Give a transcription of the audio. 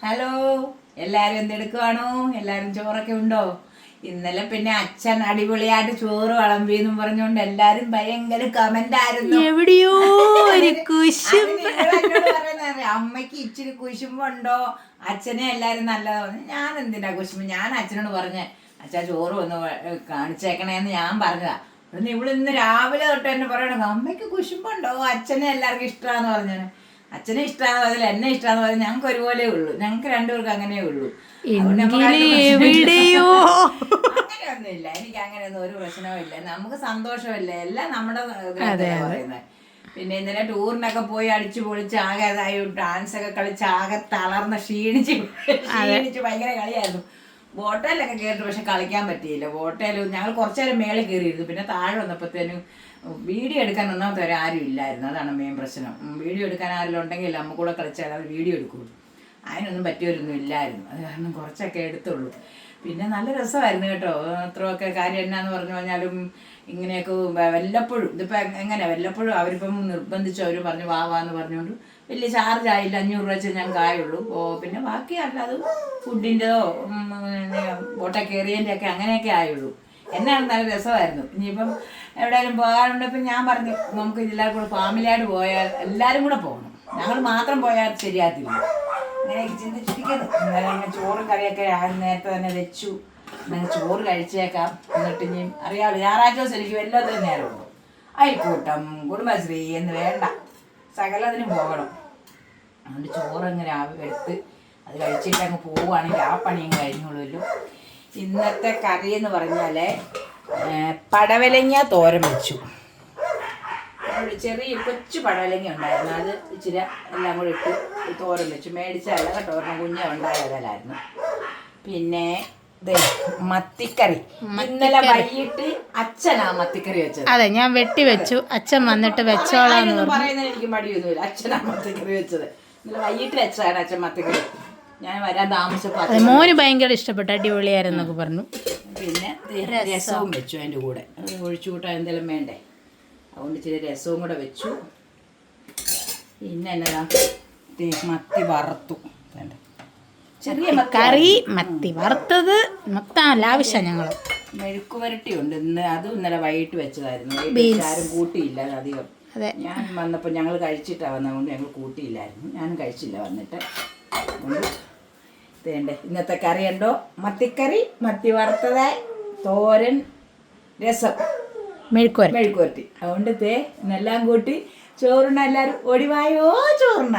Hello, എല്ലാവരും എന്തെടുക്കുവാണോ? എല്ലാവരും ചോറൊക്കെ ഉണ്ടോ? ഇന്നലെ പിന്നെ അച്ഛൻ അടിപൊളിയായിട്ട് ചോറ് വിളമ്പിന്നും പറഞ്ഞുകൊണ്ട് എല്ലാരും ഭയങ്കര കമന്റ് ആയിരുന്നു. എവിടെയോ അമ്മയ്ക്ക് ഇച്ചിരി കുശുമ്പുണ്ടോ, അച്ഛനെ എല്ലാരും നല്ലതാണ്. ഞാൻ എന്തിനാ കുശുമ്പ്? ഞാൻ അച്ഛനോട് പറഞ്ഞ അച്ഛാ ചോറ് ഒന്ന് കാണിച്ചേക്കണേന്ന് ഞാൻ പറഞ്ഞതാ. ഇവിടെ ഇന്ന് രാവിലെ തൊട്ട് എന്നെ പറയണത് അമ്മയ്ക്ക് കുശുമ്പുണ്ടോ, അച്ഛനെ എല്ലാവർക്കും ഇഷ്ടമാന്ന് പറഞ്ഞാൽ. അച്ഛനെ ഇഷ്ടമാന്ന് പറഞ്ഞാൽ എന്നെ ഇഷ്ടമാന്ന് പറഞ്ഞാൽ ഞങ്ങൾക്ക് ഒരുപോലെ ഉള്ളൂ. ഞങ്ങൾക്ക് രണ്ടുപേർക്കും അങ്ങനെയേ ഉള്ളൂ. എവിടെയോ അങ്ങനെയൊന്നുമില്ല, എനിക്ക് അങ്ങനെയൊന്നും ഒരു പ്രശ്നവും ഇല്ല. നമുക്ക് സന്തോഷമല്ലേ, എല്ലാം നമ്മുടെ പറയുന്നത്. പിന്നെ ഇന്നലെ ടൂറിനൊക്കെ പോയി അടിച്ചു പൊളിച്ച് ആകെ അതായി ഡാൻസ് ഒക്കെ കളിച്ച് ആകെ തളർന്ന് ക്ഷീണിച്ച് ഭയങ്കര കളിയായിരുന്നു. ബോട്ടയിലൊക്കെ കയറിട്ട് പക്ഷെ കളിക്കാൻ പറ്റിയില്ല. ബോട്ടയിൽ ഞങ്ങൾ കുറച്ചു നേരം മേളിൽ കയറിയിരുന്നു. പിന്നെ താഴെ വന്നപ്പോഴത്തേനും വീഡിയോ എടുക്കാൻ ഒന്നാമത്തെ വരെ ആരും ഇല്ലായിരുന്നു. അതാണ് മെയിൻ പ്രശ്നം. വീഡിയോ എടുക്കാൻ ആരെങ്കിലും ഉണ്ടെങ്കിൽ അമ്മ കൂടെ കളിച്ചാൽ അവർ വീഡിയോ എടുക്കുള്ളൂ. അതിനൊന്നും പറ്റിയവരൊന്നും ഇല്ലായിരുന്നു. അത് കാരണം കുറച്ചൊക്കെ എടുത്തുള്ളൂ. പിന്നെ നല്ല രസമായിരുന്നു കേട്ടോ. അത്രയൊക്കെ കാര്യം എന്നാന്ന് പറഞ്ഞു കഴിഞ്ഞാലും ഇങ്ങനെയൊക്കെ വല്ലപ്പോഴും ഇതിപ്പോൾ എങ്ങനെ വല്ലപ്പോഴും അവരിപ്പം നിർബന്ധിച്ചു അവർ പറഞ്ഞു വാന്ന് പറഞ്ഞുകൊണ്ട് വലിയ ചാർജ് ആയില്ല. 500 രൂപ വെച്ച് ഞങ്ങൾക്ക് ആയുള്ളൂ. പിന്നെ ബാക്കി അല്ലാതെ ഫുഡിൻ്റെതോ ബോട്ടെ കയറിയതിൻ്റെ ഒക്കെ അങ്ങനെയൊക്കെ ആയുള്ളൂ. എന്നാണ് നല്ല രസമായിരുന്നു. ഇനിയിപ്പം എവിടെയെങ്കിലും പോകാറുണ്ട്. ഇപ്പം ഞാൻ പറഞ്ഞു നമുക്ക് എല്ലാവർക്കും കൂടെ ഫാമിലിയായിട്ട് പോയാൽ എല്ലാവരും കൂടെ പോകണം. ഞങ്ങൾ മാത്രം പോയാൽ ശരിയാകത്തില്ല. അങ്ങനെയൊക്കെ ചിന്തിച്ചിരിക്കുന്നു. ഇന്നലെ ചോറും കറിയൊക്കെ നേരത്തെ തന്നെ വെച്ചു. അങ്ങനെ ചോറ് കഴിച്ചേക്കാം. എന്നിട്ട് ഇനി അറിയാമല്ലോ ഞായറാഴ്ച ദിവസം എനിക്ക് എല്ലാത്തിനും നേരമുള്ളൂ. അയൽക്കൂട്ടം, കുടുംബശ്രീ എന്ന് വേണ്ട, സകലതിനും പോകണം. അതുകൊണ്ട് ചോറങ്ങ് രാവിലെ എടുത്ത് അത് കഴിച്ചിട്ട് അങ്ങ് പോവുകയാണെങ്കിൽ ആ പണിയും കഴിഞ്ഞോളൂല്ലോ. ഇന്നത്തെ കറി എന്ന് പറഞ്ഞാൽ പടവലങ്ങ തോരൻ വെച്ചു. ചെറിയ കൊച്ചു പടവലങ്ങ ഉണ്ടായിരുന്നു. അത് ഇച്ചിരി എല്ലാം കൂടി ഇട്ട് തോരൻ വെച്ചു. മേടിച്ചതല്ല കേട്ടോ, ഒരെണ്ണം കുഞ്ഞ ഉണ്ടായതല്ലായിരുന്നു. പിന്നെ മത്തിക്കറി ഇന്നലെ വൈകിട്ട് അച്ഛനാ മത്തിക്കറി വെച്ചത്. അതെ, ഞാൻ വെട്ടി വെച്ചു. അച്ഛൻ വന്നിട്ട് വെച്ചോളാന്ന് പറയുന്നതിന് എനിക്ക് മടിയൊന്നുമില്ല. അച്ഛനാ മത്തിക്കറി വെച്ചത്. ഇന്നലെ വൈകിട്ട് വെച്ചതാണ് അച്ഛൻ മത്തിക്കറി. ഞാൻ വരാൻ താമസിച്ചപ്പോൾ മോന് ഭയങ്കര ഇഷ്ടപ്പെട്ടു, അടിപൊളിയായിരുന്നൊക്കെ പറഞ്ഞു. പിന്നെ രസവും വെച്ചു അതിൻ്റെ കൂടെ. ഒഴിച്ചു കൂട്ടാൻ എന്തെങ്കിലും വേണ്ടേ, അതുകൊണ്ട് ഇച്ചിരി രസവും കൂടെ വെച്ചു. പിന്നെ എന്നതാ മത്തി വറുത്തു. ചെറിയ കറി മത്തി വറുത്തത് മൊത്തം ലാവിശ. ഞങ്ങൾ മെഴുക്കുവരട്ടിയുണ്ട് ഇന്ന്. അതും ഇന്നലെ വൈകിട്ട് വെച്ചതായിരുന്നു. ആരും കൂട്ടിയില്ല അധികം. ഞാൻ വന്നപ്പോൾ ഞങ്ങൾ കഴിച്ചിട്ടാണ് വന്നതുകൊണ്ട് ഞങ്ങൾ കൂട്ടിയില്ലായിരുന്നു. ഞാനും കഴിച്ചില്ല വന്നിട്ട്. അതുകൊണ്ട് തേണ്ടേ ഇന്നത്തെ കറി ഉണ്ടോ, മത്തിക്കറി, മത്തി വറുത്തത്, തോരൻ, രസം, മെഴുക്കുവരട്ടി. അതുകൊണ്ട് ഇന്നെല്ലാം കൂട്ടി ചോറുണ്ണ എല്ലാവരും ഓടിവായോ ചോറുണ്ണ.